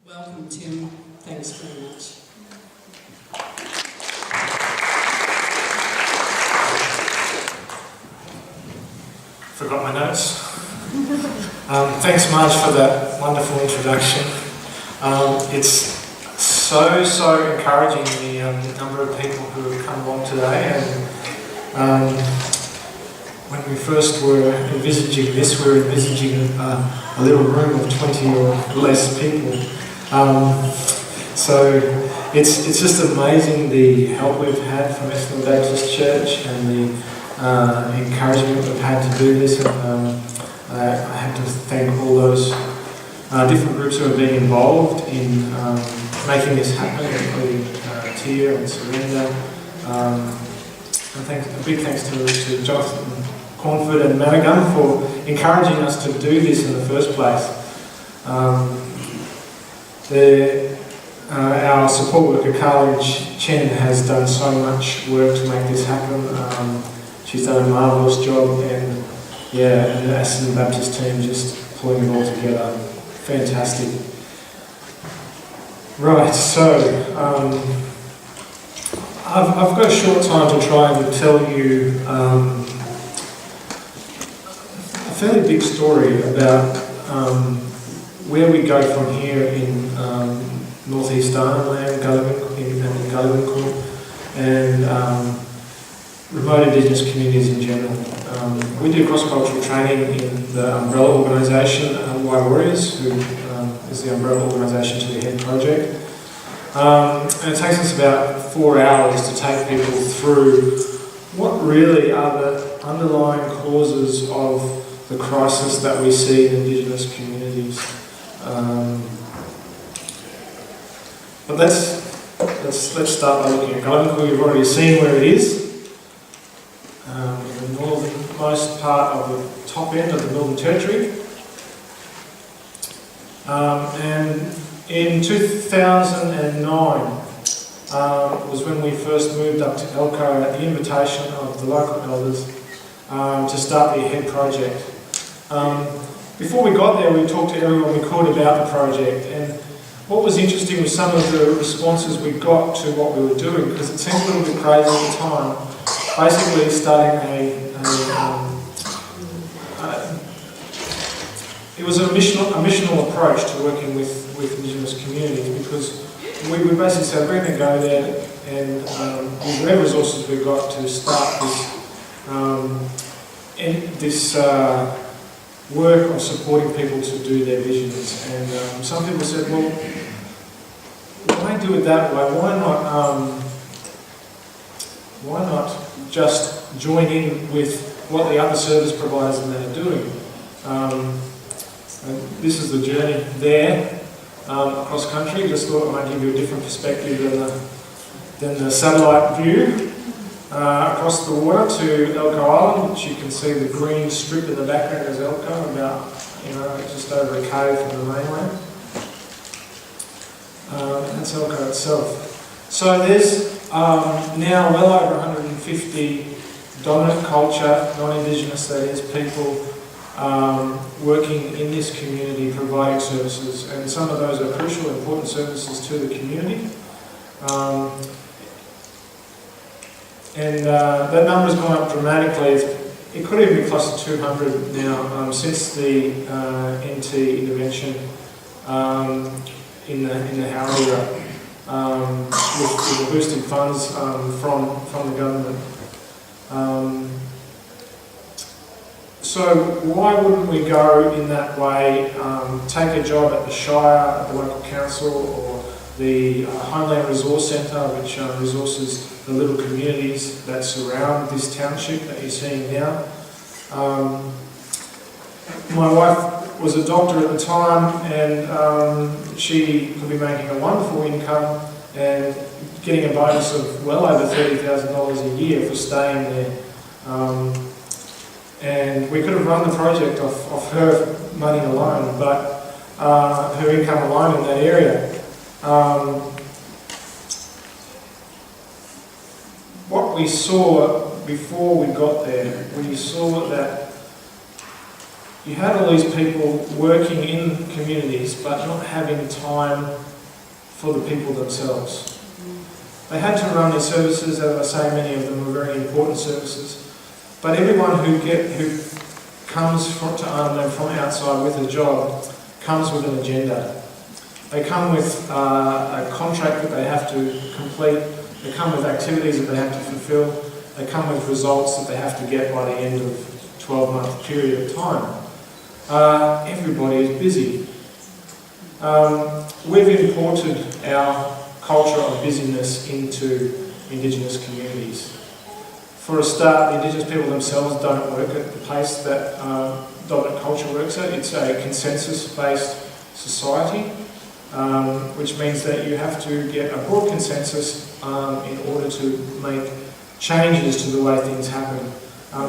Welcome, Tim. Thanks very much. Forgot my notes. Thanks, Marge, for that wonderful introduction. It's so encouraging, the number of people who have come along today. And when we first were envisaging this, we were envisaging a little room of 20 or less people. So it's just amazing the help we've had from Essendon Baptist Church and the encouragement we've had to do this. And I have to thank all those different groups who have been involved in making this happen, including Tia and Surrender. And a big thanks to Jonathan Cornford and Manna Gum for encouraging us to do this in the first place. Our support worker, Carly Chen, has done so much work to make this happen. She's done a marvellous job, and yeah, the Essendon Baptist team just pulling it all together. Fantastic. Right, so I've got a short time to try and tell you a fairly big story about where we go from here in northeast Arnhem Land, Galiwin'ku, and remote Indigenous communities in general. We do cross-cultural training in the umbrella organisation, White Warriors, who is the umbrella organisation to the AHED Project. And it takes us about 4 hours to take people through what really are the underlying causes of the crisis that we see in Indigenous communities. But let's start by looking at Galiwin'ku. You've already seen where it is. In the northernmost part of the top end of the Melbourne Territory. And in 2009 was when we first moved up to Elko at the invitation of the local elders to start the AHED Project. Before we got there, we talked to everyone we could about the project, and what was interesting was some of the responses we got to what we were doing, because it seemed a little bit crazy at the time. Basically starting it was a missional approach to working with Indigenous communities, because we basically said we're going to go there and use whatever resources we've got to start this work of supporting people to do their visions. And some people said, well, why do it that way? Why not just join in with what the other service providers in there are doing? And this is the journey there across country. Just thought I might give you a different perspective than the satellite view. Across the water to Elko Island, which you can see the green strip in the background is Elko, about just over a cave from the mainland. That's Elko itself. So there's now well over 150 dominant culture, non-Indigenous, that is, people working in this community, providing services, and some of those are crucial, important services to the community. And that number's gone up dramatically. It could even be close to 200 now since the NT intervention in the Howard era, with the boosted funds from the government. So why wouldn't we go in that way, take a job at the Shire, at the local council, or the Homeland Resource Centre, which resources the little communities that surround this township that you're seeing now. My wife was a doctor at the time, and she could be making a wonderful income and getting a bonus of well over $30,000 a year for staying there. And we could have run the project off her money alone, but her income alone in that area. What we saw before we got there, we saw that you had all these people working in communities but not having time for the people themselves. They had to run their services, as I say, many of them were very important services, but everyone who comes to Arnhem Land from outside with a job comes with an agenda. They come with a contract that they have to complete, they come with activities that they have to fulfil, they come with results that they have to get by the end of a 12-month period of time. Everybody is busy. We've imported our culture of busyness into Indigenous communities. For a start, the Indigenous people themselves don't work at the pace that dominant culture works at. It's a consensus-based society, which means that you have to get a broad consensus in order to make changes to the way things happen.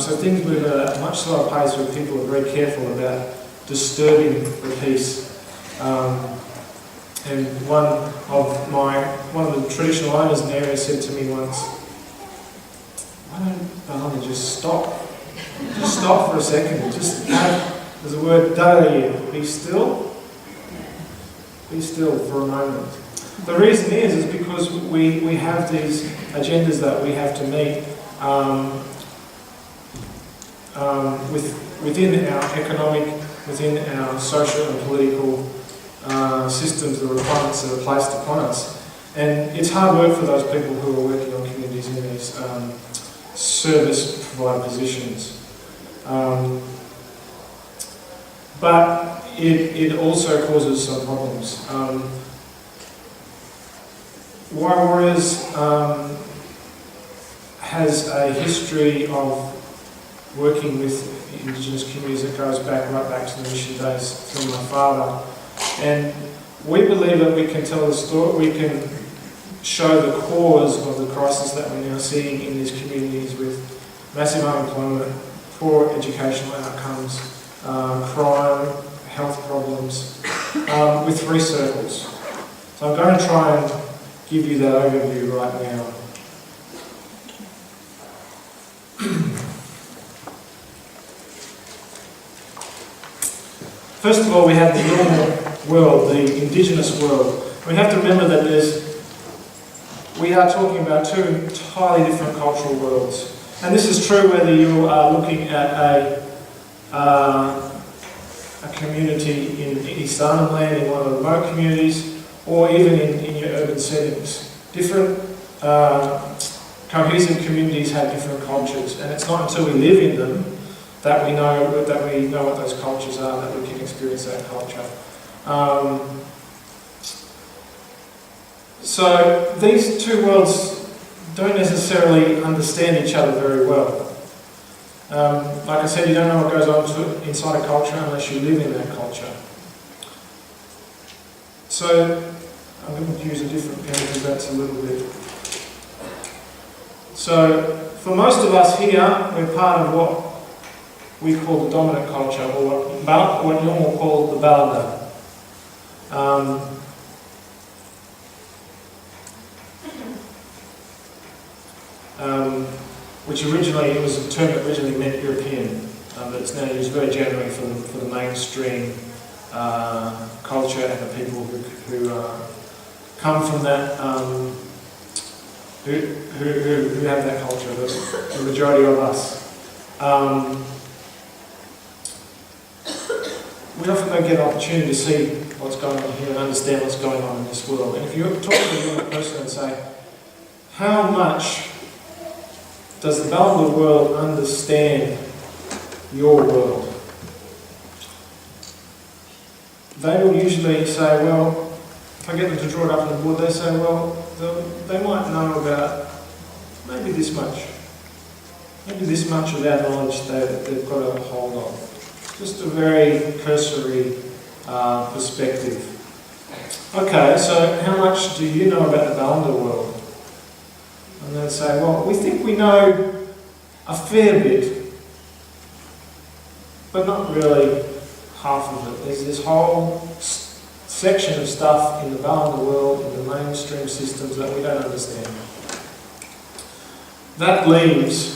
So things move at a much slower pace where people are very careful about disturbing the peace. And one of the traditional owners in the area said to me once, "Why don't Barney just stop? Just stop for a second. Just have, there's a word, here, be still. Be still for a moment." The reason is because we have these agendas that we have to meet within our economic, within our social and political systems, the requirements that are placed upon us. And it's hard work for those people who are working on communities in these service provider positions. But it also causes some problems. Warriors has a history of working with Indigenous communities that goes right back to the mission days through my father. And we believe that we can tell the story, we can show the cause of the crisis that we're now seeing in these communities with massive unemployment, poor educational outcomes, crime, health problems, with 3 circles. So I'm going to try and give you that overview right now. First of all, we have the normal world, the Indigenous world. We have to remember that we are talking about 2 entirely different cultural worlds. And this is true whether you are looking at a community in East Arnhem Land, in one of the remote communities, or even in your urban settings. Different cohesive communities have different cultures, and it's not until we live in them that we know what those cultures are, that we can experience that culture. So these 2 worlds don't necessarily understand each other very well. Like I said, you don't know what goes on inside a culture unless you live in that culture. So I'm going to use a different pen because that's a little bit. So for most of us here, we're part of what we call the dominant culture, or what you will call the Balanda. Which originally, it was a term that originally meant European, but it's now used very generally for the mainstream culture and the people who come from that, who have that culture, the majority of us. We often don't get an opportunity to see what's going on here and understand what's going on in this world. And if you talk to a young person and say, how much does the Balanda world understand your world? They will usually say, well, if I get them to draw it up on the board, they say, well, they might know about maybe this much. Maybe this much of our knowledge they've got a hold of. Just a very cursory perspective. Okay, so how much do you know about the Balanda world? And they say, well, we think we know a fair bit, but not really half of it. There's this whole section of stuff in the Balanda world, in the mainstream systems, that we don't understand. That leaves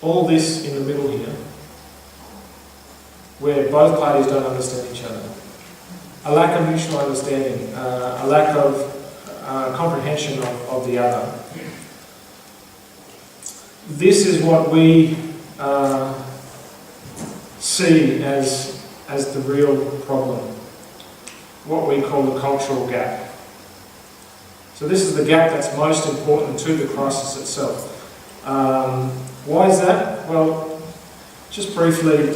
all this in the middle here, where both parties don't understand each other. A lack of mutual understanding, a lack of comprehension of the other. This is what we see as the real problem, what we call the cultural gap. So this is the gap that's most important to the crisis itself. Why is that? Well, just briefly,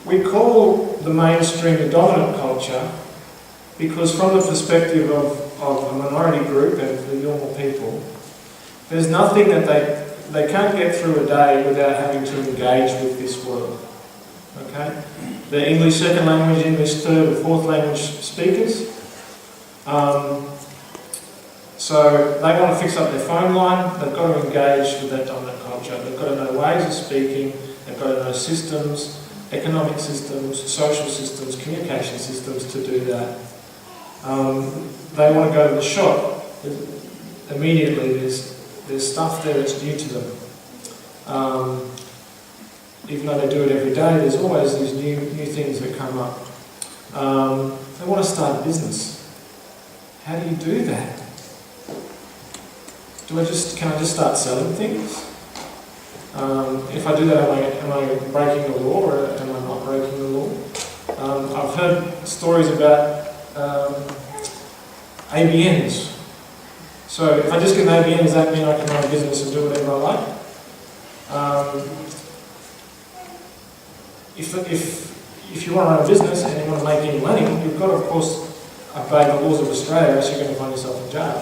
we call the mainstream a dominant culture because from the perspective of a minority group and the normal people, there's nothing that they can't get through a day without having to engage with this world. Okay? They're English second language, English third or fourth language speakers. So they want to fix up their phone line, they've got to engage with that dominant culture. They've got to know ways of speaking, they've got to know systems, economic systems, social systems, communication systems to do that. They want to go to the shop. Immediately there's stuff there that's new to them. Even though they do it every day, there's always these new things that come up. They want to start a business. How do you do that? Can I just start selling things? If I do that, am I breaking the law or am I not breaking the law? I've heard stories about ABNs. So if I just get an ABN, does that mean I can run a business and do whatever I like? If you want to run a business and you want to make any money, you've got to, of course, obey the laws of Australia, else you're going to find yourself in jail.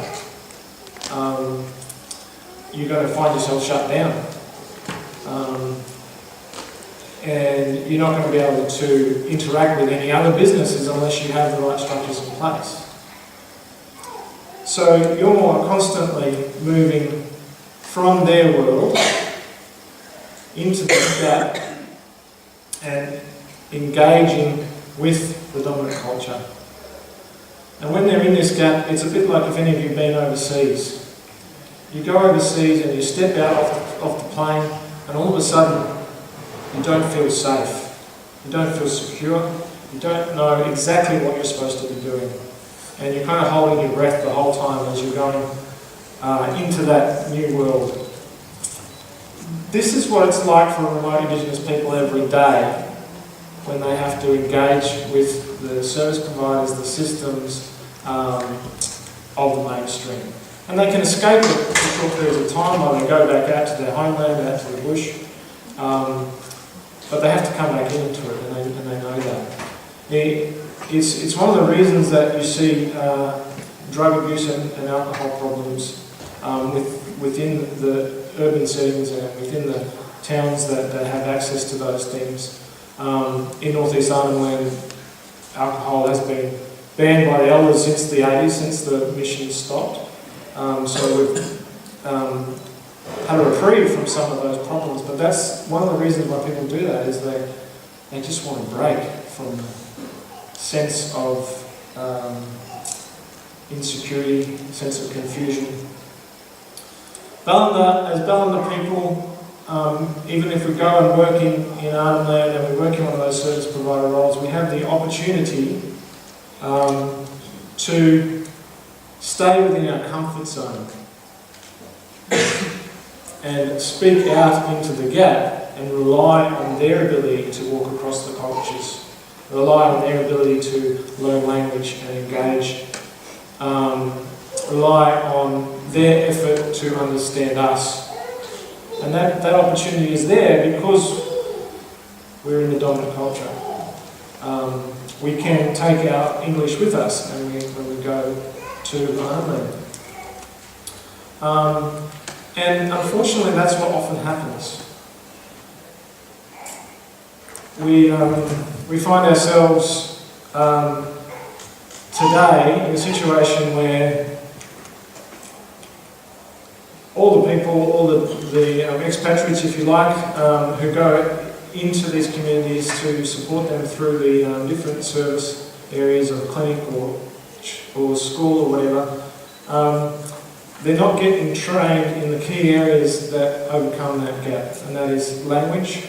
You're going to find yourself shut down. And you're not going to be able to interact with any other businesses unless you have the right structures in place. So you're constantly moving from their world into this gap and engaging with the dominant culture. And when they're in this gap, it's a bit like if any of you have been overseas. You go overseas and you step out off the plane and all of a sudden you don't feel safe. You don't feel secure. You don't know exactly what you're supposed to be doing. And you're kind of holding your breath the whole time as you're going into that new world. This is what it's like for remote Indigenous people every day when they have to engage with the service providers, the systems of the mainstream. And they can escape it for short periods of time while they go back out to their homeland, out to the bush. But they have to come back into it, and they know that. It's one of the reasons that you see drug abuse and alcohol problems within the urban settings and within the towns that have access to those things. In North East Arnhem Land, alcohol has been banned by the elders since the 80s, since the mission stopped. So we've had a reprieve from some of those problems, but that's one of the reasons why people do that, is they just want to break from the sense of insecurity, sense of confusion. As Ballanda people, even if we go and work in Arnhem Land and we work in one of those service provider roles, we have the opportunity to stay within our comfort zone and speak out into the gap and rely on their ability to walk across the cultures, rely on their ability to learn language and engage, rely on their effort to understand us. And that opportunity is there because we're in the dominant culture. We can take our English with us when we go to Arnhem Land. And unfortunately that's what often happens. We find ourselves today in a situation where all the people, all the expatriates, if you like, who go into these communities to support them through the different service areas of clinic or school or whatever, they're not getting trained in the key areas that overcome that gap, and that is language,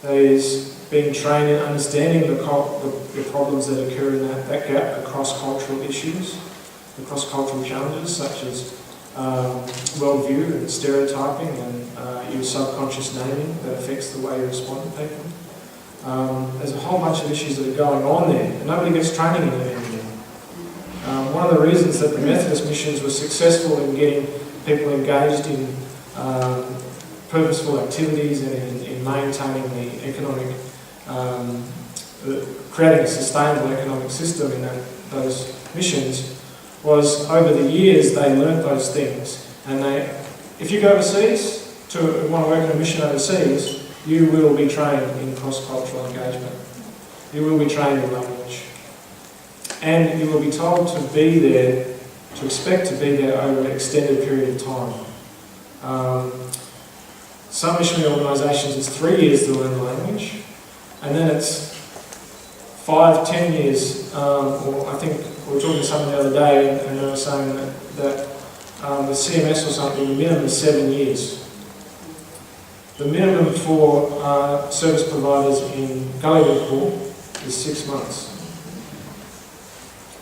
There's being trained in understanding the problems that occur in that gap, the cross-cultural issues, the cross-cultural challenges such as worldview and stereotyping and your subconscious naming that affects the way you respond to people. There's a whole bunch of issues that are going on there, and nobody gets training in it anymore. One of the reasons that the Methodist missions were successful in getting people engaged in purposeful activities and in maintaining the economic, creating a sustainable economic system in those missions was over the years they learnt those things. And if you go overseas to want to work in a mission overseas, you will be trained in cross-cultural engagement. You will be trained in language. And you will be told to be there, to expect to be there over an extended period of time. Some missionary organisations, it's 3 years to learn the language, and then it's 5, 10 years, or I think we were talking to someone the other day and they were saying that the CMS or something, the minimum is 7 years. The minimum for service providers in Galiwin'ku is 6 months.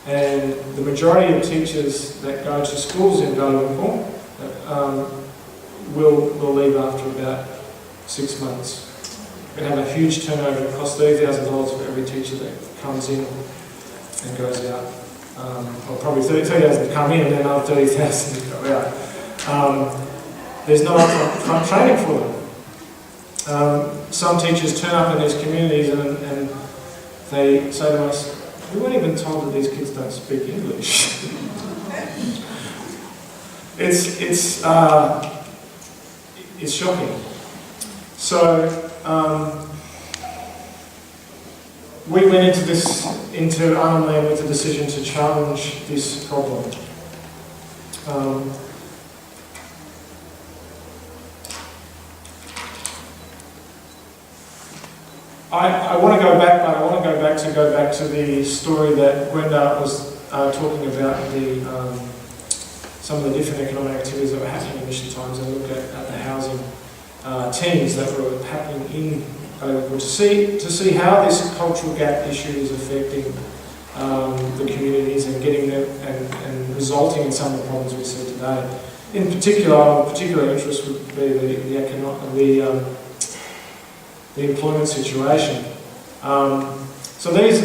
And the majority of teachers that go to schools in Galiwin'ku will leave after about 6 months. We have a huge turnover. It costs $30,000 for every teacher that comes in and goes out. Or probably 30,000 to come in and then another 30,000 to go out. There's no upfront training for them. Some teachers turn up in these communities and they say to us, we weren't even told that these kids don't speak English. It's shocking. So we went into Arnhem Land with the decision to challenge this problem. I want to go back, but I want to go back to the story that Gwenda was talking about, some of the different economic activities that were happening in mission times, and look at the housing teams that were happening in Galiwin'ku to see how this cultural gap issue is affecting the communities and getting them and resulting in some of the problems we see today. In particular, of particular interest would be the employment situation. So this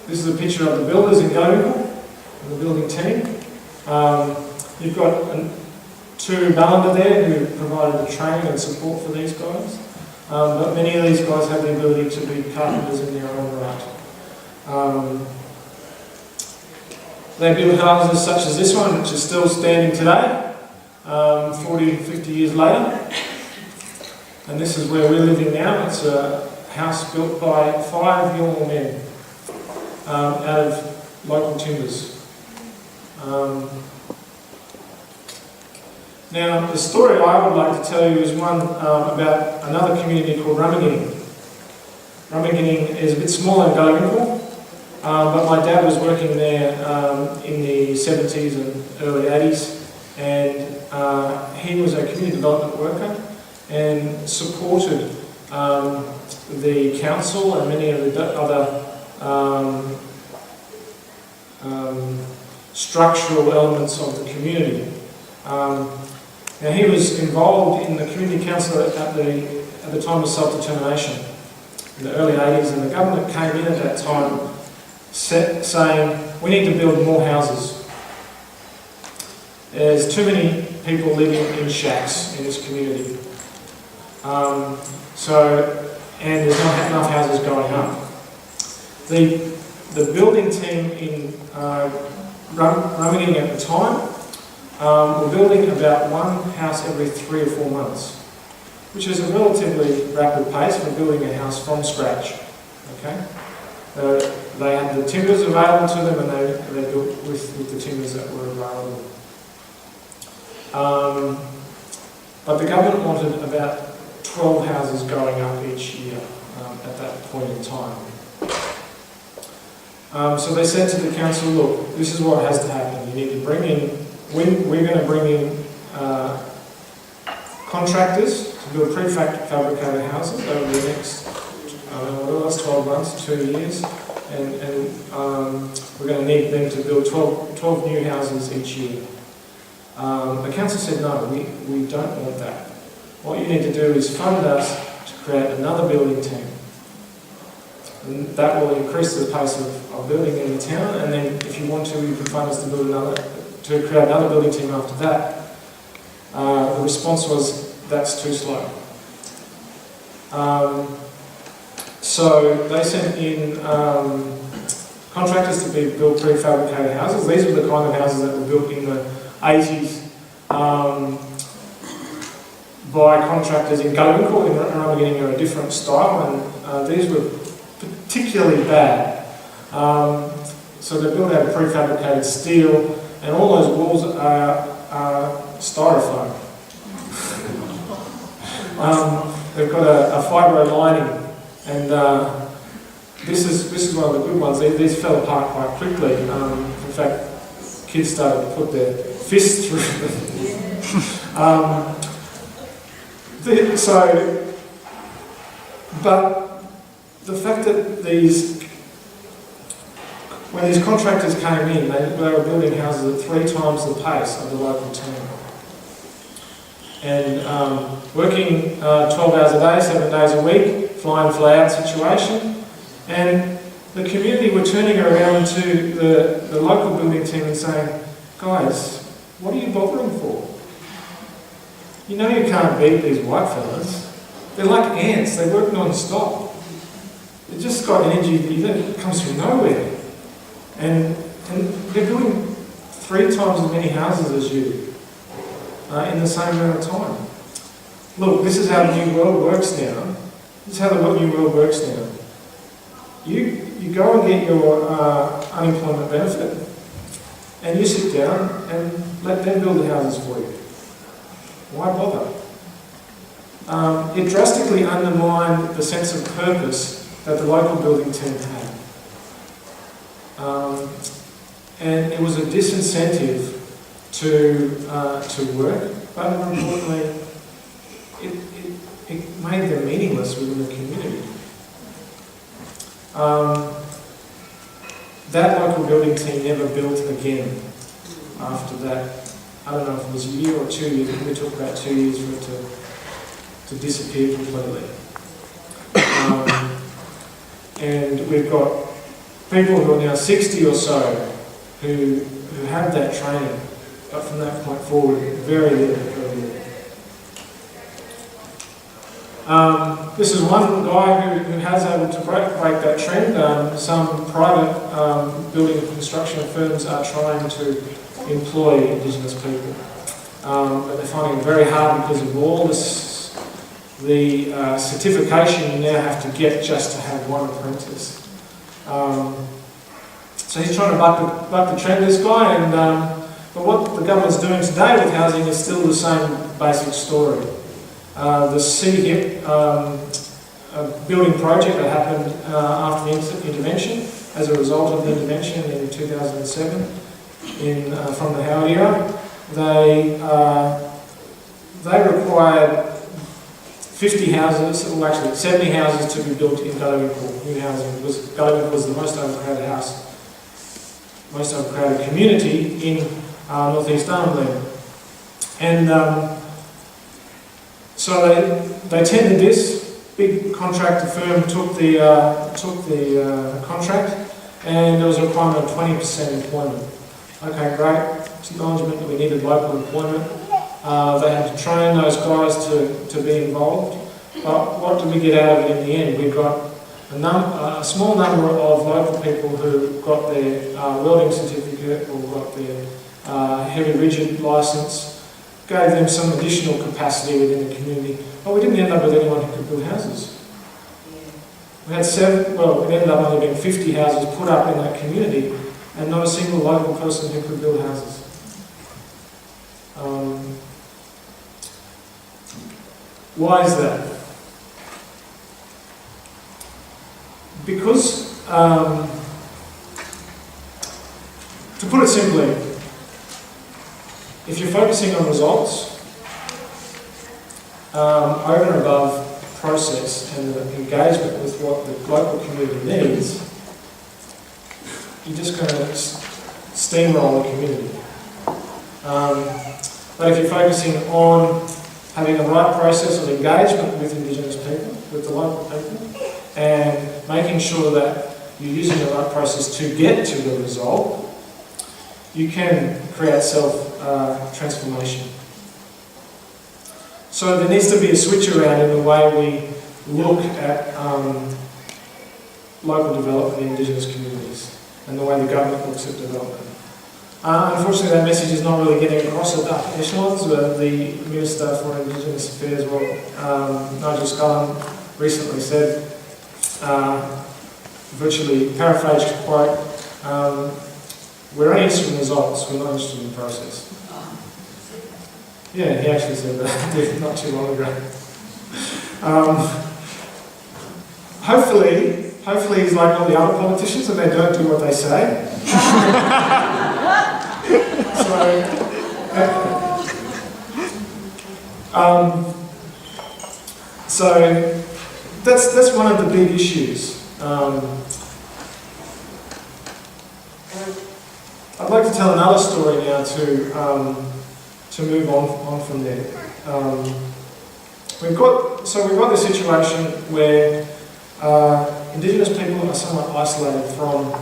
is a picture of the builders in Galiwin'ku, and the building team. You've got two Ballanda there who provided the training and support for these guys. But many of these guys have the ability to be carpenters in their own right. They build houses such as this one, which is still standing today, 40, 50 years later. And this is where we're living now. It's a house built by 5 young men out of local timbers. Now, the story I would like to tell you is one about another community called Marnggithinyaraw. Marnggithinyaraw is a bit smaller than Galiwin'ku, but my dad was working there in the 70s and early 80s, and he was a community development worker and supported the council and many of the other structural elements of the community. Now he was involved in the community council at the time of self-determination in the early 80s, and the government came in at that time saying we need to build more houses. There's too many people living in shacks in this community. And there's not enough houses going up. The building team in Marnggithinyaraw at the time were building about one house every 3 or 4 months, which is a relatively rapid pace for building a house from scratch. Okay, they had the timbers available to them, and they built with the timbers that were available. But the government wanted about 12 houses going up each year at that point in time. So they said to the council, look, this is what has to happen. You need to bring in, we're going to bring in contractors to build prefabricated houses over the next, I don't know what it was, 12 months, 2 years. And we're going to need them to build 12 new houses each year. The council said, no, we don't want that. What you need to do is fund us to create another building team. And that will increase the pace of building in the town, and then if you want to, you can fund us to create another building team after that. The response was, that's too slow. So they sent in contractors to build prefabricated houses. These were the kind of houses that were built in the 80s by contractors in Galiwin'ku in Marnggithinyaraw, a different style, and these were particularly bad. So they're built out of prefabricated steel, and all those walls are styrofoam. They've got a fibro lining, and this is one of the good ones. These fell apart quite quickly. In fact, kids started to put their fists through them. But the fact that when these contractors came in, they were building houses at 3 times the pace of the local team. And working 12 hours a day, 7 days a week, fly in, fly out situation. And the community were turning around to the local building team and saying, guys, what are you bothering for? You know you can't beat these white fellas. They're like ants, they work non-stop. They've just got energy that comes from nowhere. And they're building 3 times as many houses as you in the same amount of time. Look, this is how the new world works now. This is how the new world works now. You go and get your unemployment benefit, and you sit down and let them build the houses for you. Why bother? It drastically undermined the sense of purpose that the local building team had. And it was a disincentive to work, but more importantly, it made them meaningless within the community. That local building team never built again after that. I don't know if it was a year or 2 years, it took about 2 years for it to disappear completely. And we've got people who are now 60 or so who have that training, but from that point forward, very little. This is one guy who has able to break that trend. Some private building and construction firms are trying to employ Indigenous people, but they're finding it very hard because of all the certification you now have to get just to have one apprentice. So he's trying to buck the trend, this guy, and but what the government's doing today with housing is still the same basic story. The CHIP building project that happened after the intervention, as a result of the intervention in 2007 from the Howard era, they required 50 houses, or actually 70 houses to be built in Galiwin'ku, new housing, because Galiwin'ku was the most overcrowded house, most overcrowded community in northeast Arnhem Land. And so they tendered this. Big contractor firm took the contract, and there was a requirement of 20% employment. Okay, great. It's acknowledgement that we needed local employment. They had to train those guys to be involved. But what did we get out of it in the end? We got a small number of local people who got their welding certificate or got their heavy rigid licence, gave them some additional capacity within the community. But we didn't end up with anyone who could build houses. We had it ended up only being 50 houses put up in that community, and not a single local person who could build houses. Why is that? Because, to put it simply, if you're focusing on results, over and above process and the engagement with what the local community needs, you're just going to steamroll the community. But if you're focusing on having the right process of engagement with Indigenous people, with the local people, and making sure that you're using the right process to get to the result, you can create self-transformation. So there needs to be a switch around in the way we look at local development in Indigenous communities and the way the government looks at development. Unfortunately, that message is not really getting across at upper echelons. The Minister for Indigenous Affairs, Nigel Scullin, recently said, virtually paraphrased quote, we're only interested in results, we're not interested in the process. Yeah, he actually said that not too long ago. Hopefully he's like all the other politicians and they don't do what they say. So that's one of the big issues. I'd like to tell another story now to move on from there. We've got this situation where Indigenous people are somewhat isolated from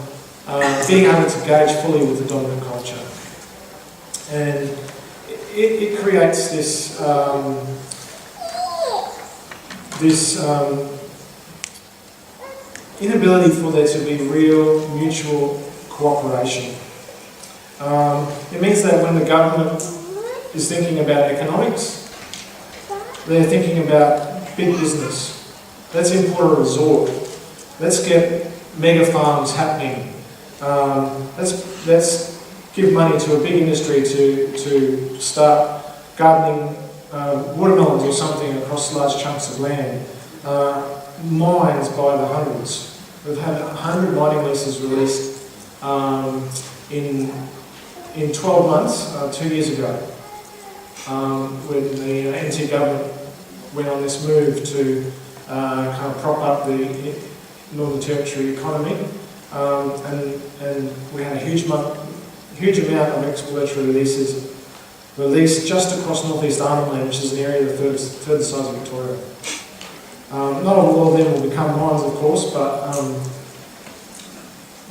being able to engage fully with the dominant culture, and it creates this inability for there to be real mutual cooperation. It means that when the government is thinking about economics, they're thinking about big business. Let's import a resort. Let's get mega farms happening. Let's give money to a big industry to start gardening watermelons or something across large chunks of land. Mines by the hundreds. We've had 100 mining leases released in 12 months, 2 years ago, when the NT government went on this move to kind of prop up the Northern Territory economy, and we had a huge amount of exploratory leases released just across northeast Arnhem Land, which is an area the third size of Victoria. Not all of them will become mines, of course,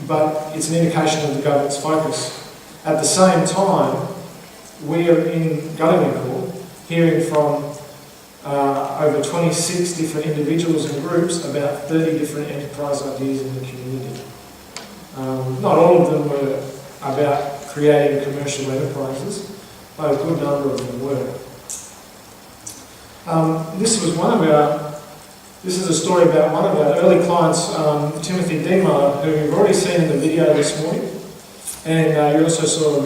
but it's an indication of the government's focus. At the same time, we are in Galiwin'ku hearing from over 26 different individuals and groups about 30 different enterprise ideas in the community. Not all of them were about creating commercial enterprises, but a good number of them were. This is a story about one of our early clients, Timothy Dima, who you've already seen in the video this morning. And you also saw a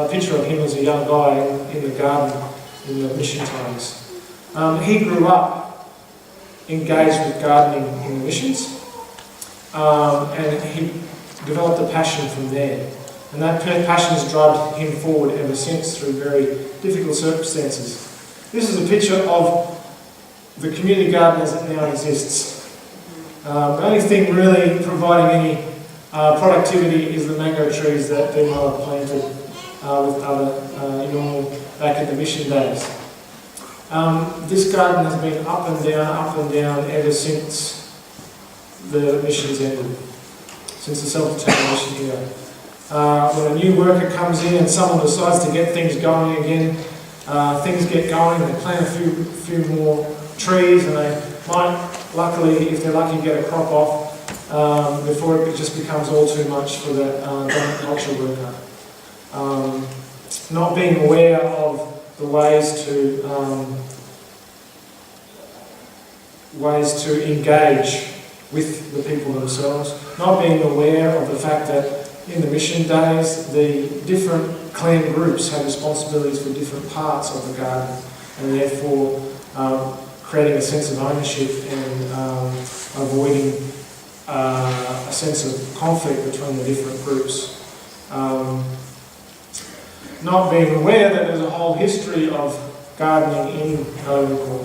picture of him as a young guy in the garden in the mission times. He grew up engaged with gardening in the missions, and he developed a passion from there. And that passion has driven him forward ever since through very difficult circumstances. This is a picture of the community garden as it now exists. The only thing really providing any productivity is the mango trees that Dima planted with other Yalu back in the mission days. This garden has been up and down ever since the missions ended, since the self-determination era. When a new worker comes in and someone decides to get things going again, things get going, they plant a few more trees, and they might, luckily, if they're lucky, get a crop off before it just becomes all too much for that dominant culture worker. Not being aware of the ways to engage with the people themselves, not being aware of the fact that in the mission days the different clan groups have responsibilities for different parts of the garden, and therefore creating a sense of ownership and avoiding a sense of conflict between the different groups. Not being aware that there's a whole history of gardening in Galiwin'ku.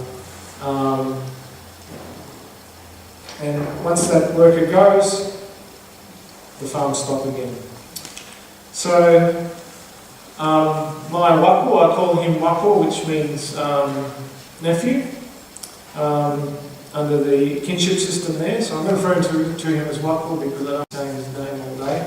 And once that worker goes, the farms stop again. So my wapu, I call him wapu, which means nephew, under the kinship system there. So I'm referring to him as wapu because I don't say his name all day.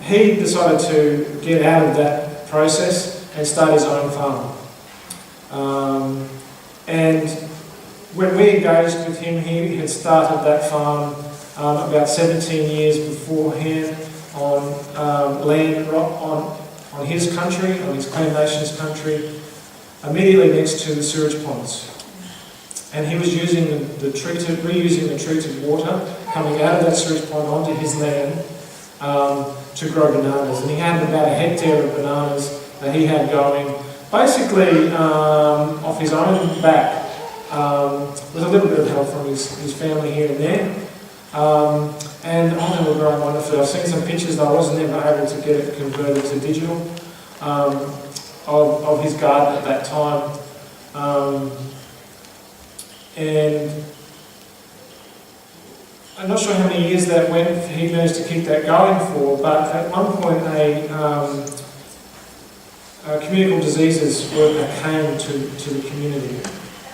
He decided to get out of that process and start his own farm. And when we engaged with him, he had started that farm about 17 years beforehand on land on his country, on his Clan Nation's country, immediately next to the sewage ponds. And he was using reusing the treated water coming out of that sewage pond onto his land to grow bananas. And he had about a hectare of bananas that he had going, basically off his own back, with a little bit of help from his family here and there. And Arnhem were growing wonderfully. I've seen some pictures, though I wasn't ever able to get it converted to digital, of his garden at that time. And I'm not sure how many years that went, he managed to keep that going for, but at one point a communicable diseases worker came to the community,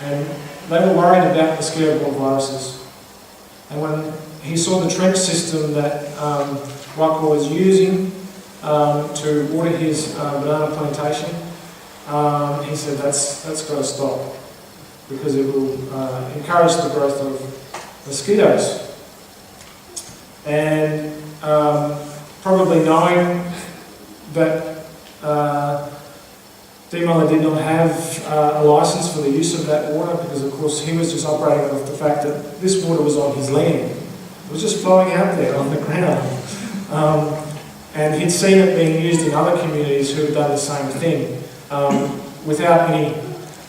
and they were worried about mosquito-borne viruses. And when he saw the trench system that Waiko was using to water his banana plantation, he said that's got to stop because it will encourage the growth of mosquitoes. And probably knowing that Dimala did not have a license for the use of that water, because of course he was just operating off the fact that this water was on his land. It was just flowing out there on the ground. And he'd seen it being used in other communities who had done the same thing, without any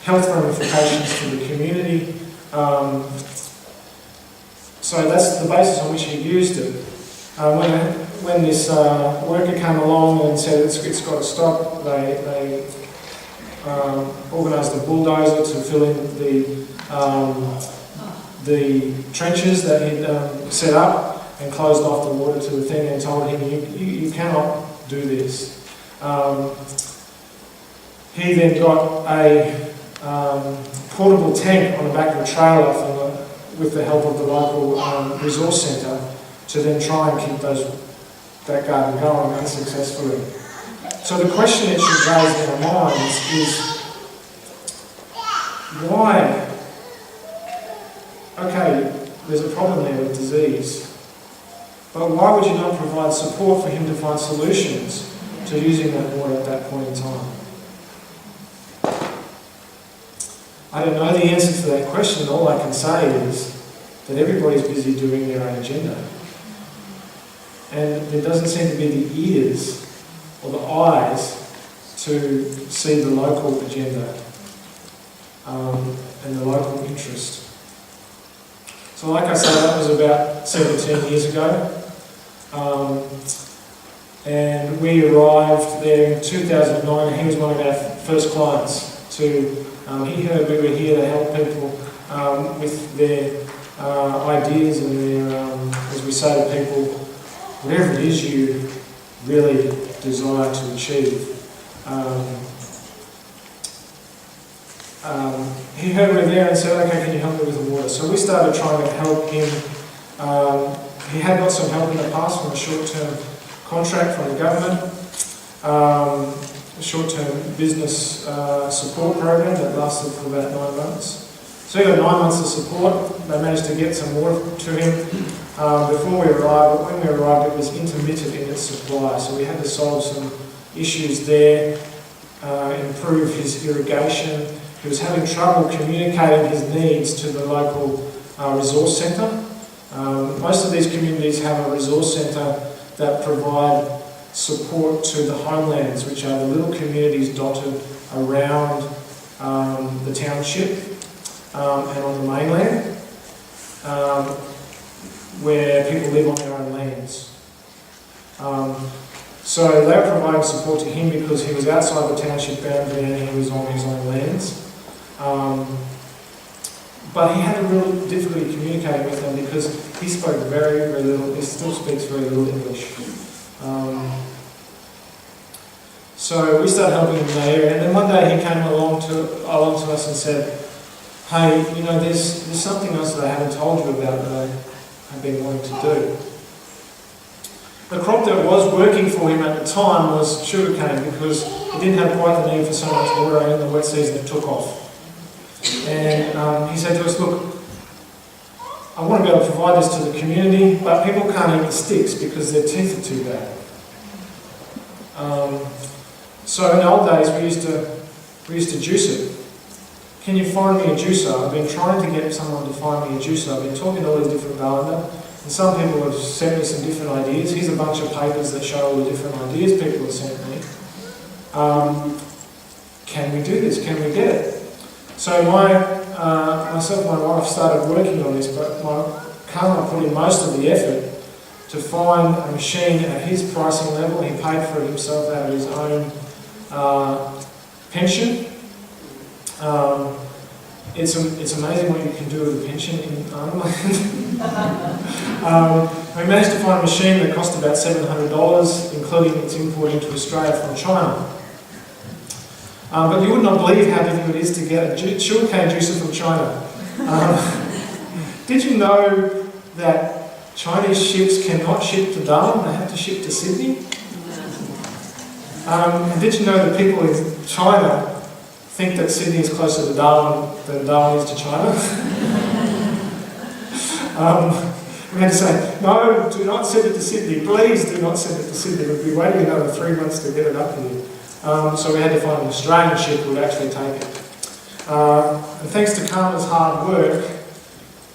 health ramifications to the community. So that's the basis on which he used it. When this worker came along and said it's got to stop, they organised a bulldozer to fill in the trenches that he'd set up, and closed off the water to the thing and told him, you cannot do this. He then got a portable tank on the back of a trailer with the help of the local resource centre to then try and keep that garden going unsuccessfully. So the question it should raise in our minds is, why? Okay, there's a problem there with disease, but why would you not provide support for him to find solutions to using that water at that point in time? I don't know the answer to that question. All I can say is that everybody's busy doing their own agenda. And there doesn't seem to be the ears or the eyes to see the local agenda and the local interest. So like I said, that was about 17 years ago. And we arrived there in 2009, and he was one of our first clients. He heard we were here to help people with their ideas and their, as we say to people, whatever it is you really desire to achieve. He heard we were there and said, okay, can you help me with the water? So we started trying to help him. He had got some help in the past from a short-term contract from the government, a short-term business support program that lasted for about 9 months. So he got 9 months of support. They managed to get some water to him before we arrived, but when we arrived it was intermittent in its supply, so we had to solve some issues there, improve his irrigation. He was having trouble communicating his needs to the local resource centre. Most of these communities have a resource centre that provide support to the homelands, which are the little communities dotted around the township and on the mainland, where people live on their own lands. So they were providing support to him because he was outside the township boundary and he was on his own lands. But he had a real difficulty communicating with them because he spoke very, very little, he still speaks very little English. So we started helping him in that area, and then one day he came along to us and said, hey, you know, there's something else that I haven't told you about that I've been wanting to do. The crop that was working for him at the time was sugarcane because he didn't have quite the need for so much water, and in the wet season it took off. And he said to us, look, I want to be able to provide this to the community, but people can't eat the sticks because their teeth are too bad. So in the old days we used to juice it. Can you find me a juicer? I've been trying to get someone to find me a juicer. I've been talking to all these different gardeners, and some people have sent me some different ideas. Here's a bunch of papers that show all the different ideas people have sent me. Can we do this? Can we get it? So myself and my wife started working on this, but my Carl put in most of the effort to find a machine at his pricing level. He paid for it himself out of his own pension. It's amazing what you can do with a pension in Arnhem Land. We managed to find a machine that cost about $700, including its import into Australia from China. But you would not believe how difficult it is to get a sugarcane juicer from China. Did you know that Chinese ships cannot ship to Darwin, they have to ship to Sydney? And did you know that people in China think that Sydney is closer to Darwin than Darwin is to China? We had to say, no, do not send it to Sydney, please do not send it to Sydney. We'll be waiting another 3 months to get it up here. So we had to find an Australian ship who would actually take it. And thanks to Karma's hard work,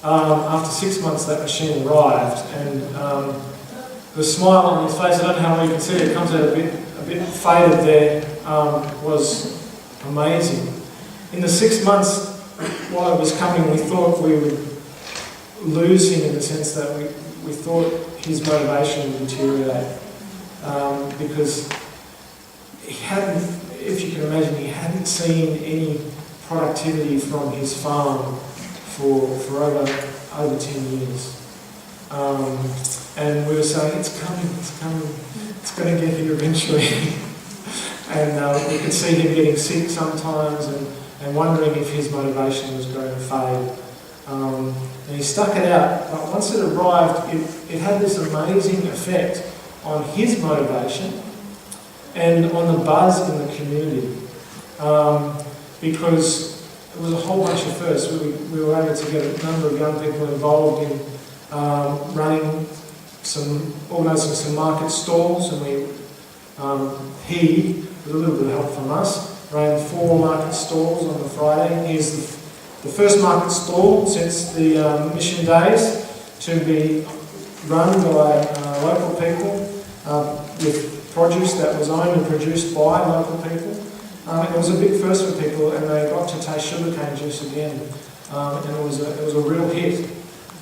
after 6 months that machine arrived, and the smile on his face, I don't know how well you can see it, it comes out a bit faded there, was amazing. In the 6 months while it was coming, we thought we would lose him in the sense that we thought his motivation would deteriorate, because he hadn't, if you can imagine, he hadn't seen any productivity from his farm for over 10 years. And we were saying, it's coming, it's going to get here eventually. And we could see him getting sick sometimes and wondering if his motivation was going to fade. And he stuck it out, but once it arrived, it had this amazing effect on his motivation and on the buzz in the community, because it was a whole bunch of firsts. We were able to get a number of young people involved in organising some market stalls, and he, with a little bit of help from us, ran 4 market stalls on the Friday. Here's the first market stall since the mission days to be run by local people with produce that was owned and produced by local people. It was a big first for people, and they got to taste sugarcane juice again, and it was a real hit.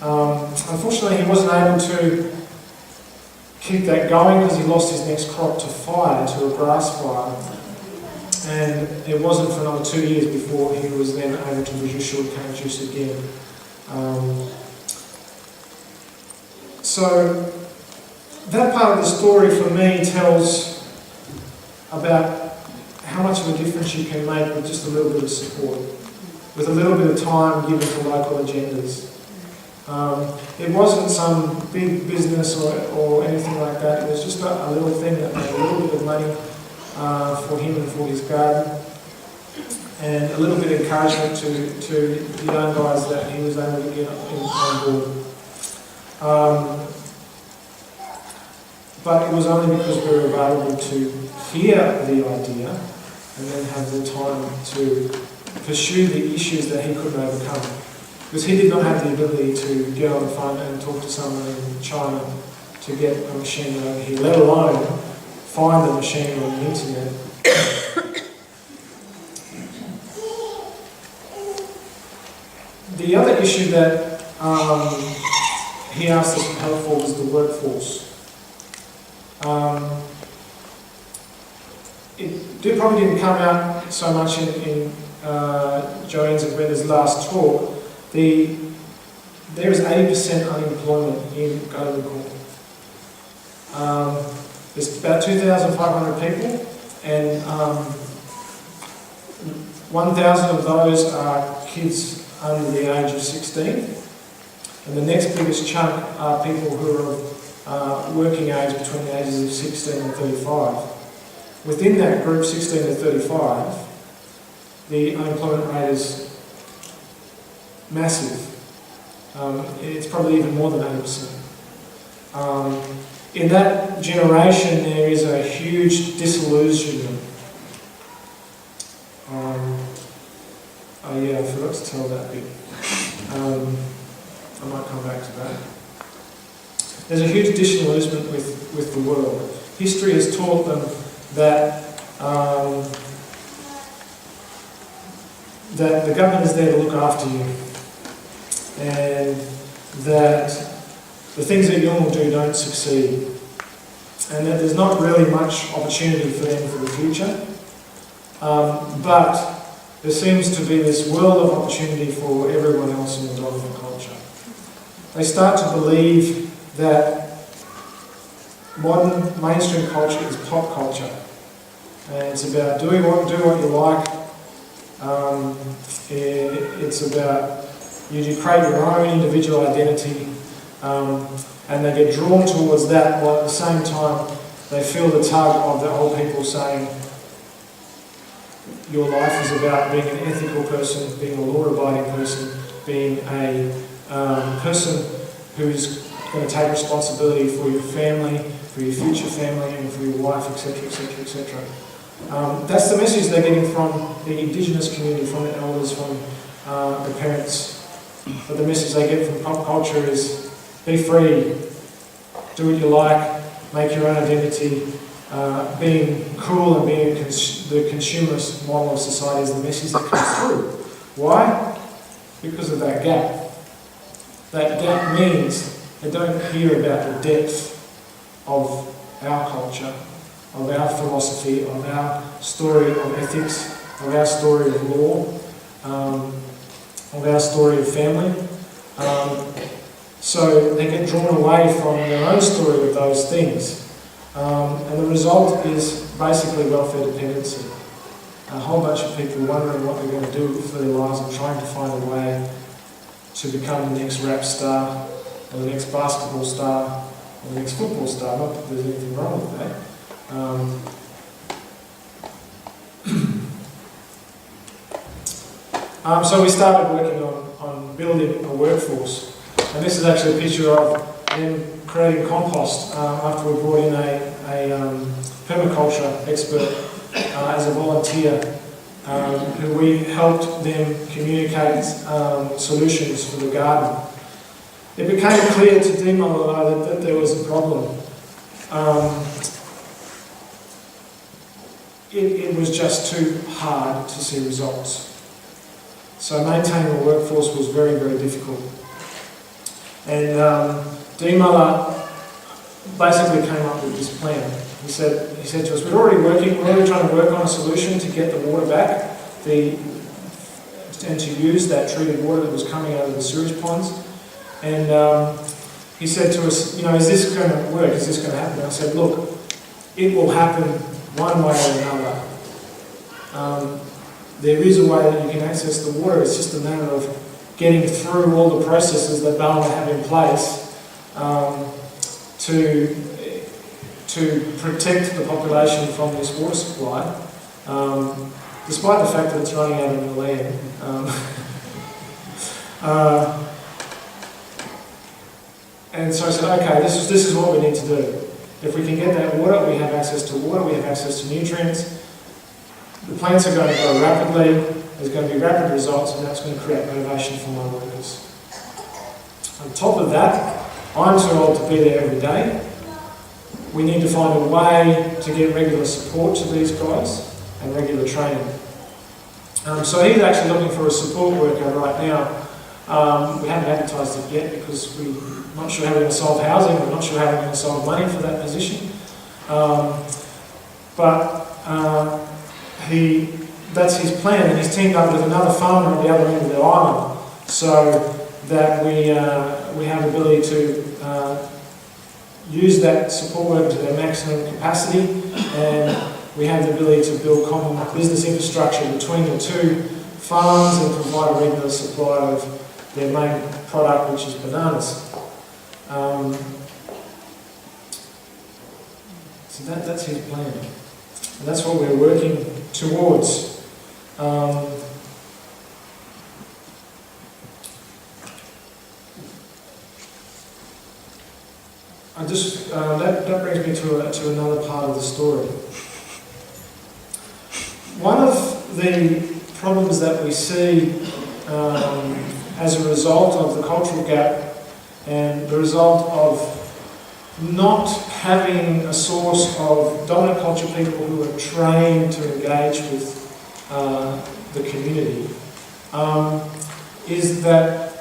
Unfortunately, he wasn't able to keep that going because he lost his next crop to fire, to a grass fire, and it wasn't for another 2 years before he was then able to produce sugarcane juice again. So that part of the story for me tells about how much of a difference you can make with just a little bit of support, with a little bit of time given to local agendas. It wasn't some big business or anything like that. It was just a little thing that made a little bit of money for him and for his garden, and a little bit of encouragement to the young guys that he was able to get on board. But it was only because we were available to hear the idea and then have the time to pursue the issues that he couldn't overcome. Because he did not have the ability to get on the phone and talk to someone in China to get a machine over here, let alone find the machine on the internet. The other issue that he asked us for help for was the workforce. it probably didn't come out so much in Joanne's and Gwenda's last talk. There is 80% unemployment in Galiwin'ku. There's about 2,500 people, and 1,000 of those are kids under the age of 16. And the next biggest chunk are people who are of working age between the ages of 16 and 35. Within that group, 16 to 35, the unemployment rate is massive. It's probably even more than 80%. In that generation, there is a huge disillusionment. Oh yeah, I forgot to tell that bit. I might come back to that. There's a huge disillusionment with the world. History has taught them that that the government is there to look after you, and that the things that you will do don't succeed, and that there's not really much opportunity for them for the future. But there seems to be this world of opportunity for everyone else in the dominant culture. They start to believe that modern mainstream culture is pop culture, and it's about do what you like. It's about you create your own individual identity, and they get drawn towards that, while at the same time they feel the tug of the old people saying your life is about being an ethical person, being a law-abiding person, being a person who's going to take responsibility for your family, for your future family, and for your wife, etc., etc., etc. That's the message they're getting from the Indigenous community, from the elders, from the parents. But the message they get from pop culture is be free, do what you like, make your own identity. Being cool and being the consumerist model of society is the message that comes through. Why? Because of that gap. That gap means they don't hear about the depth of our culture, of our philosophy, of our story of ethics, of our story of law, of our story of family. So they get drawn away from their own story with those things. And the result is basically welfare dependency. A whole bunch of people wondering what they're going to do for their lives and trying to find a way to become the next rap star, or the next basketball star, or the next football star. Not that there's anything wrong with that. So we started working on building a workforce. And this is actually a picture of them creating compost after we brought in a permaculture expert as a volunteer, who we helped them communicate solutions for the garden. It became clear to Dimala that there was a problem. It was just too hard to see results. So maintaining a workforce was very, very difficult. And Dimala basically came up with this plan. He said to us, we're already trying to work on a solution to get the water back, and to use that treated water that was coming out of the sewage ponds. And he said to us, is this going to work? Is this going to happen? I said, look, it will happen one way or another. There is a way that you can access the water. It's just a matter of getting through all the processes that Ballina have in place to protect the population from this water supply, despite the fact that it's running out of the land. And so I said, okay, this is what we need to do. If we can get that water, we have access to water, we have access to nutrients. The plants are going to grow rapidly, there's going to be rapid results, and that's going to create motivation for my workers. On top of that, I'm too old to be there every day. We need to find a way to get regular support to these guys and regular training. So he's actually looking for a support worker right now. We haven't advertised it yet because we're not sure how we're going to solve housing, we're not sure how we're going to solve money for that position. But that's his plan, and he's teamed up with another farmer at the other end of the island, so that we have the ability to use that support worker to their maximum capacity, and we have the ability to build common business infrastructure between the two farms and provide a regular supply of their main product, which is bananas. So that's his plan. And that's what we're working towards. That brings me to another part of the story. One of the problems that we see as a result of the cultural gap and the result of not having a source of dominant culture people who are trained to engage with the community is that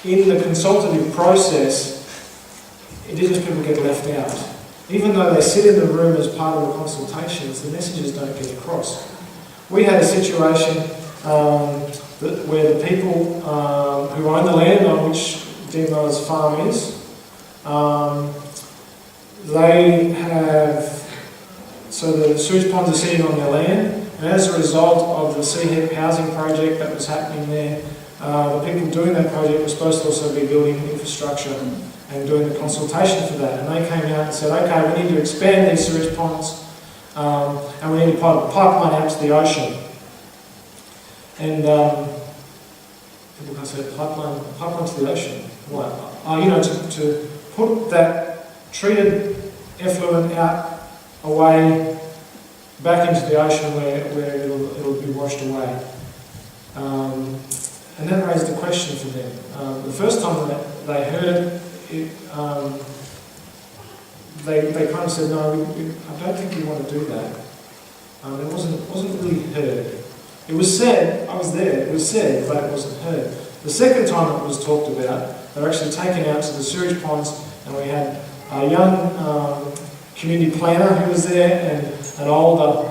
in the consultative process, Indigenous people get left out. Even though they sit in the room as part of the consultations, the messages don't get across. We had a situation where the people who own the land on which Demo's farm is, so the sewage ponds are sitting on their land, and as a result of the AHED housing project that was happening there, the people doing that project were supposed to also be building infrastructure and doing the consultation for that. And they came out and said, okay, we need to expand these sewage ponds and we need to put a pipeline out to the ocean. And people can say, pipeline to the ocean? What? To put that treated effluent out away back into the ocean where it'll be washed away. And that raised a question for them. The first time that they heard it, they kind of said, no, I don't think we want to do that. It wasn't really heard. It was said, I was there, it was said, but it wasn't heard. The second time it was talked about, they were actually taken out to the sewage ponds, and we had a young community planner who was there, and an older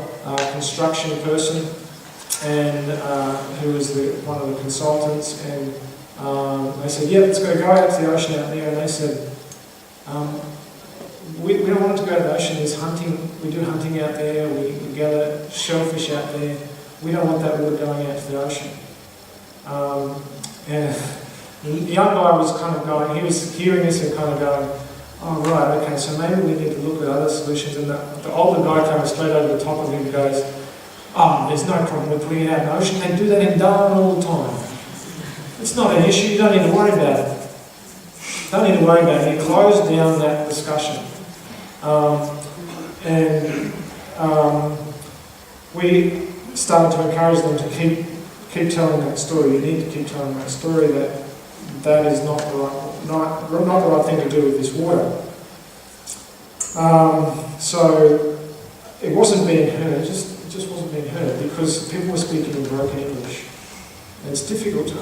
construction person, and who was one of the consultants, and they said, yeah, let's go out to the ocean out there, and they said, we don't want it to go to the ocean, there's hunting, we do hunting out there, we gather shellfish out there, we don't want that water going out to the ocean. And the young guy was kind of going, he was hearing this and kind of going, oh right, okay, so maybe we need to look at other solutions, and the older guy came straight over the top of him and goes, oh, there's no problem with putting it out in the ocean. They do that in Darwin all the time. It's not an issue, you don't need to worry about it. Don't need to worry about it. He closed down that discussion. We started to encourage them to keep telling that story. You need to keep telling that story, that is not the right thing to do with this water. So it wasn't being heard, it just wasn't being heard, because people were speaking in broken English. And it's difficult to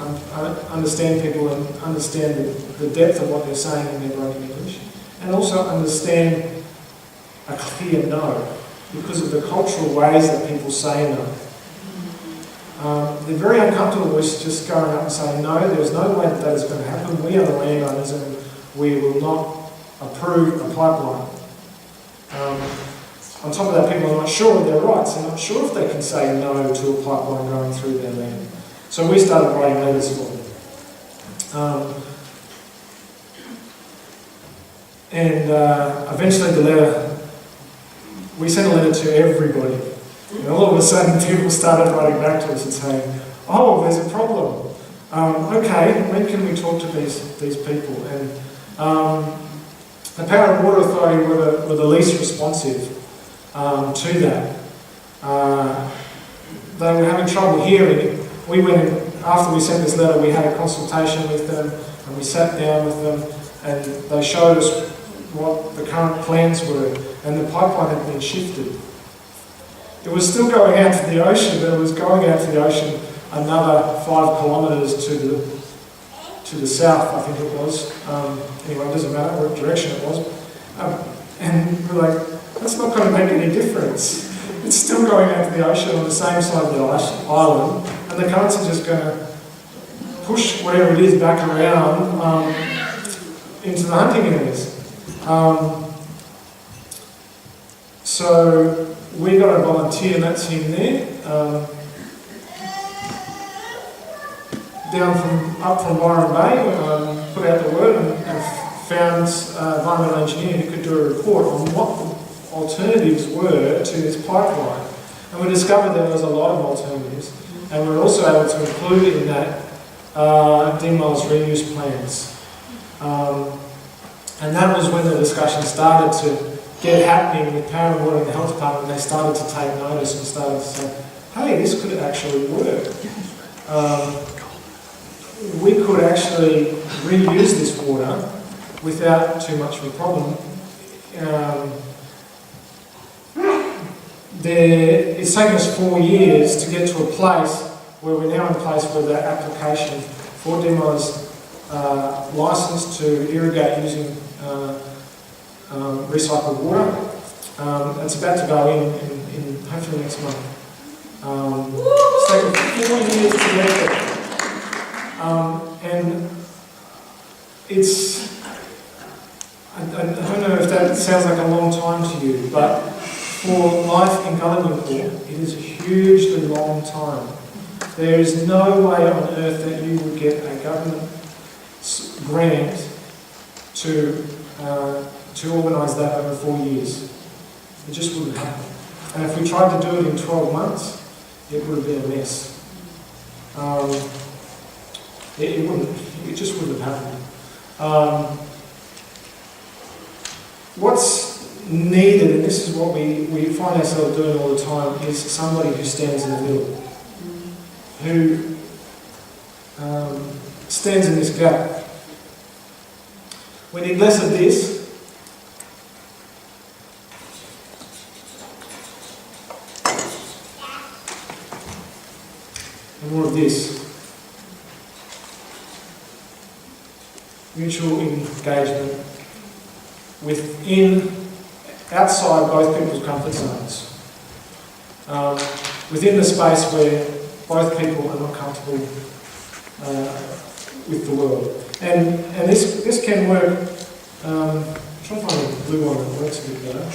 understand people and understand the depth of what they're saying in their broken English, and also understand a clear no, because of the cultural ways that people say no. They're very uncomfortable with just going up and saying, no, there's no way that is going to happen. We are the landowners and we will not approve a pipeline. On top of that, people are not sure of their rights. They're not sure if they can say no to a pipeline going through their land. So we started writing letters for them. Eventually we sent a letter to everybody. And all of a sudden people started writing back to us and saying, oh, there's a problem. Okay, when can we talk to these people? And the Power and Water Authority were the least responsive to that. They were having trouble hearing it. We went in, after we sent this letter, we had a consultation with them, and we sat down with them, and they showed us what the current plans were, and the pipeline had been shifted. It was still going out to the ocean, but it was going out to the ocean another 5 kilometres to the south, I think it was. Anyway, it doesn't matter what direction it was. And we're like, That's not going to make any difference. It's still going out to the ocean on the same side of the island, and the currents are just going to push whatever it is back around into the hunting areas. So we got a volunteer, and that's him there, up from Byron Bay, put out the word and found an environmental engineer who could do a report on what the alternatives were to this pipeline. And we discovered there was a lot of alternatives, and we were also able to include in that DMAL's reuse plans. And that was when the discussion started to get happening with Power and Water and the Health Department. They started to take notice and started to say, hey, this could actually work. We could actually reuse this water without too much of a problem. It's taken us 4 years to get to a place where we're now in a place where the application for DMA's license to irrigate using recycled water. It's about to go in hopefully next month. It's taken 4 years to get there. And it's, I don't know if that sounds like a long time to you, but for life in Galiwin'ku, it is a hugely long time. There is no way on earth that you would get a government grant to organise that over 4 years. It just wouldn't happen. And if we tried to do it in 12 months, it would have been a mess. It just wouldn't have happened. What's needed, and this is what we find ourselves doing all the time, is somebody who stands in the middle, who stands in this gap. We need less of this and more of this. Mutual engagement outside both people's comfort zones. Within the space where both people are not comfortable with the world. And this can work. I'm trying to find a blue one that works a bit better.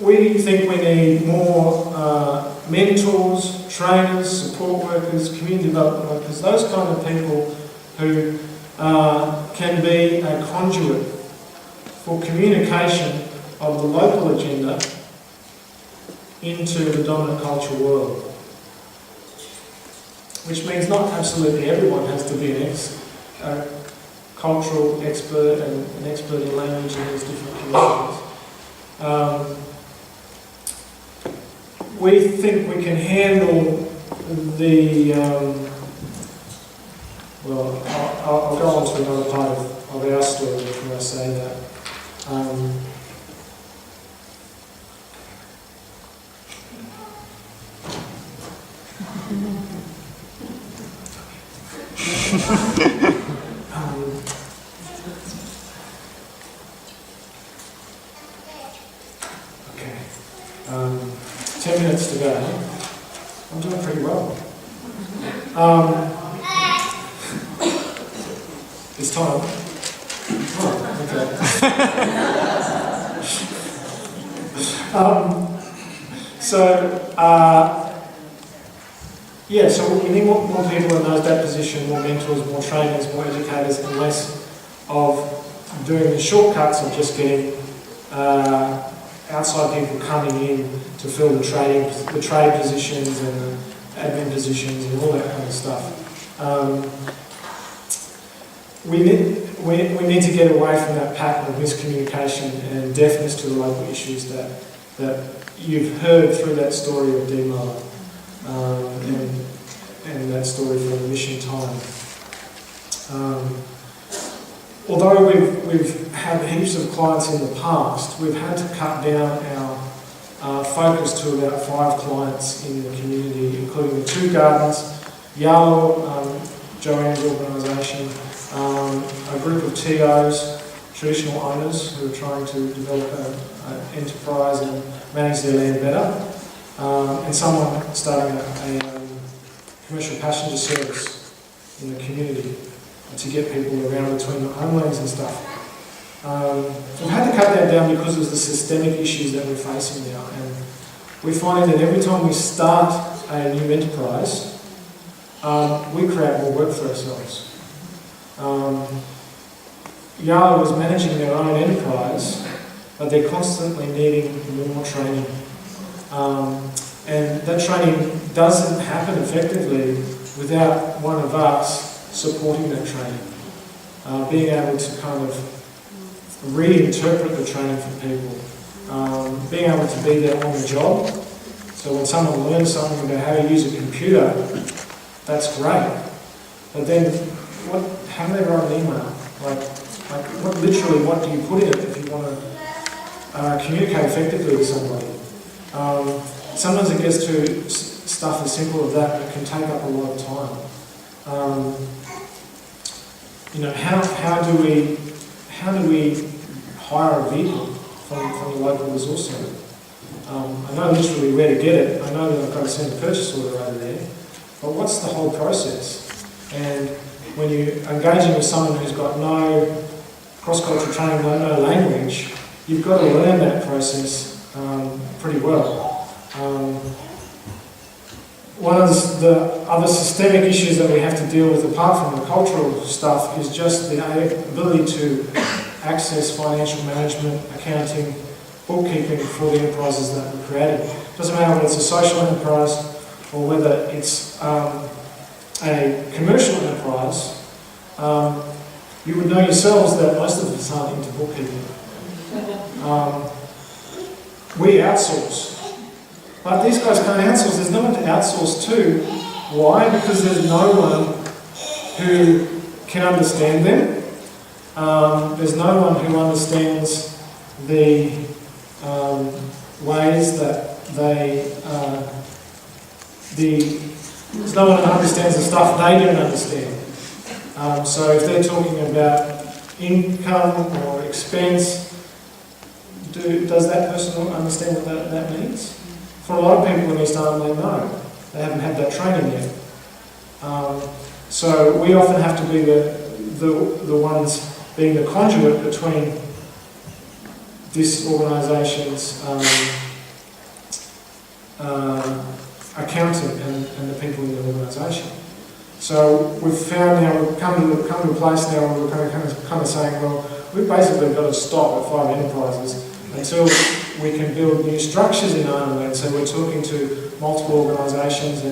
We think we need more mentors, trainers, support workers, community development workers, those kind of people who can be a conduit for communication of the local agenda into the dominant cultural world. Which means not absolutely everyone has to be a cultural expert and an expert in language in these different communities. We think we can handle the well, I'll go on to another part of our story before I say that. Okay. 10 minutes to go. I'm doing pretty well. It's time. Oh, okay. So we need more people in that position, more mentors, more trainers, more educators, and less of doing the shortcuts of just getting outside people coming in to fill the trade positions and the admin positions and all that kind of stuff. We need to get away from that pattern of miscommunication and deafness to the local issues that you've heard through that story of DMAL and that story from the mission time. Although we've had heaps of clients in the past, we've had to cut down our focus to about 5 clients in the community, including the 2 gardens, Yalu, Joanne's organisation, a group of TOs, traditional owners who are trying to develop an enterprise and manage their land better, and someone starting a commercial passenger service in the community to get people around between the homelands and stuff. We've had to cut that down because of the systemic issues that we're facing now, and we find that every time we start a new enterprise, we create more work for ourselves. Yalu is managing their own enterprise, but they're constantly needing more training. And that training doesn't happen effectively without one of us supporting that training. Being able to kind of reinterpret the training for people. Being able to be there on the job. So when someone learns something about how to use a computer, that's great. But then, how do they write an email? What do you put in it if you want to communicate effectively with somebody? Sometimes it gets to stuff as simple as that that can take up a lot of time. How do we hire a vehicle from the local resource centre? I know literally where to get it. I know that I've got to send a purchase order over there. But what's the whole process? And when you're engaging with someone who's got no cross-cultural training, no language, you've got to learn that process pretty well. One of the other systemic issues that we have to deal with, apart from the cultural stuff, is just the ability to access financial management, accounting, bookkeeping for the enterprises that we're creating. It doesn't matter whether it's a social enterprise or whether it's a commercial enterprise. You would know yourselves that most of us aren't into bookkeeping. We outsource. But these guys can't outsource. There's no one to outsource to. Why? Because there's no one who can understand them. There's no one who understands the ways that there's no one who understands the stuff they don't understand. So if they're talking about income or expense, does that person understand what that means? For a lot of people in East Arnhem Land, no. They haven't had that training yet. So we often have to be the ones being the conduit between this organisation's accountant and the people in the organisation. So we've found now, we've come to a place now where we're kind of saying, well, we've basically got to stop at 5 enterprises until we can build new structures in Arnhem Land. So we're talking to multiple organisations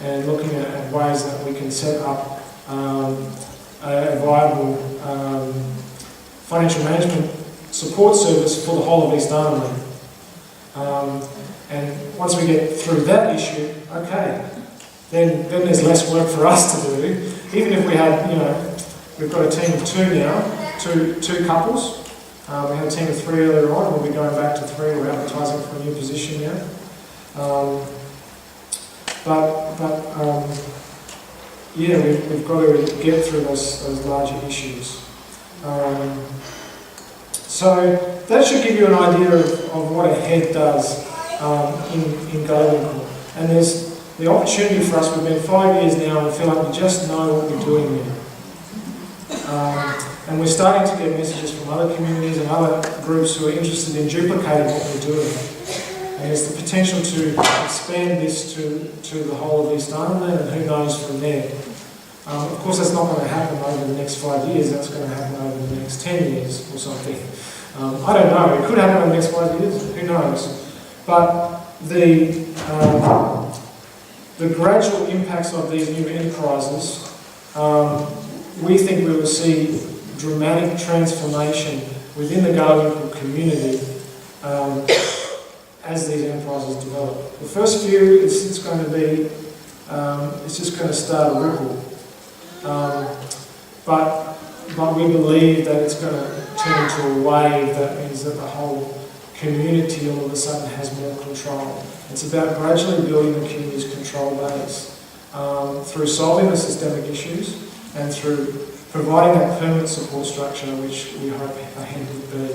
and looking at ways that we can set up a viable financial management support service for the whole of East Arnhem Land. And once we get through that issue, okay, then there's less work for us to do. Even if we had, we've got a team of 2 now, two couples. We had a team of 3 earlier on, we'll be going back to 3. We're advertising for a new position now. We've got to get through those larger issues. So that should give you an idea of what AHED does in Galiwin'ku. And there's the opportunity for us. We've been 5 years now and we feel like we just know what we're doing now. And we're starting to get messages from other communities and other groups who are interested in duplicating what we're doing. And there's the potential to expand this to the whole of East Arnhem Land, and who knows from there. Of course, that's not going to happen over the next 5 years. That's going to happen over the next 10 years or something. I don't know. It could happen over the next 5 years. Who knows? But the gradual impacts of these new enterprises, we think we will see dramatic transformation within the Galiwin'ku community as these enterprises develop. The first few, it's going to be, it's just going to start a ripple. But we believe that it's going to turn into a wave that means that the whole community all of a sudden has more control. It's about gradually building the community's control base through solving the systemic issues and through providing that permanent support structure which we hope AHED would be.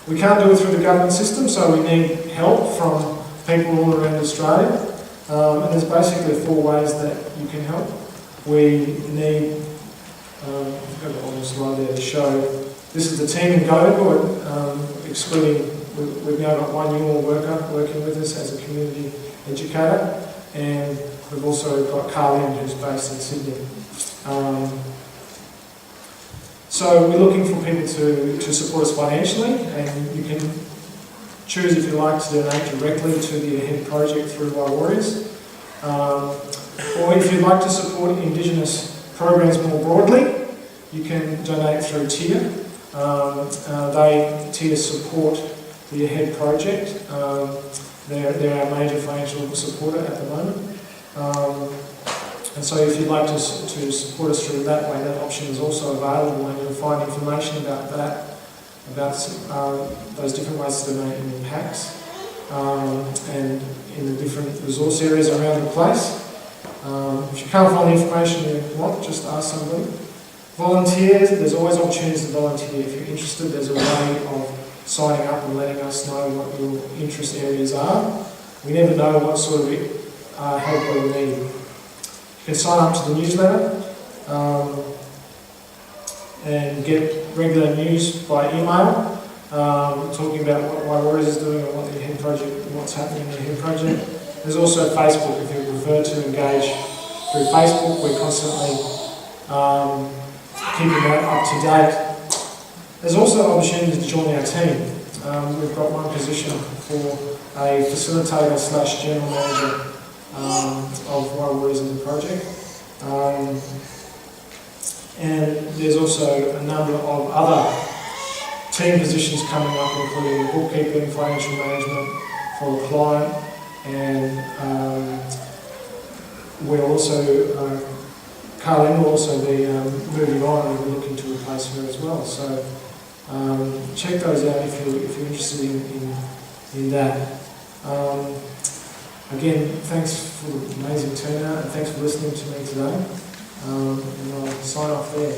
We can't do it through the government system, so we need help from people all around Australia. And there's basically 4 ways that you can help. We need, I've got it on the slide there to show, this is the team in Galiwin'ku, excluding, we've now got 1 Yolngu worker working with us as a community educator, and we've also got Carlin, who's based in Sydney. So we're looking for people to support us financially, and you can choose if you like to donate directly to the AHED Project through our Warriors, or if you'd like to support Indigenous programs more broadly, you can donate through TIA. TIA support the AHED Project. They're our major financial supporter at the moment. And so if you'd like to support us through that way, that option is also available, and you'll find information about that, about those different ways to donate in the packs, and in the different resource areas around the place. If you can't find the information you want, just ask somebody. Volunteers, there's always opportunities to volunteer. If you're interested, there's a way of signing up and letting us know what your interest areas are. We never know what sort of help we'll need. You can sign up to the newsletter and get regular news by email, talking about what My Warriors is doing and what the AHED Project, what's happening in the AHED Project. There's also Facebook. If you prefer to engage through Facebook, we're constantly keeping that up to date. There's also opportunities to join our team. We've got one position for a facilitator / general manager of My Warriors in the project. And there's also a number of other team positions coming up, including bookkeeping, financial management for a client, and we're also, Carlin will also be moving on, and we're looking to replace her as well. So check those out if you're interested in that. Again, thanks for the amazing turnout, and thanks for listening to me today. And I'll sign off there.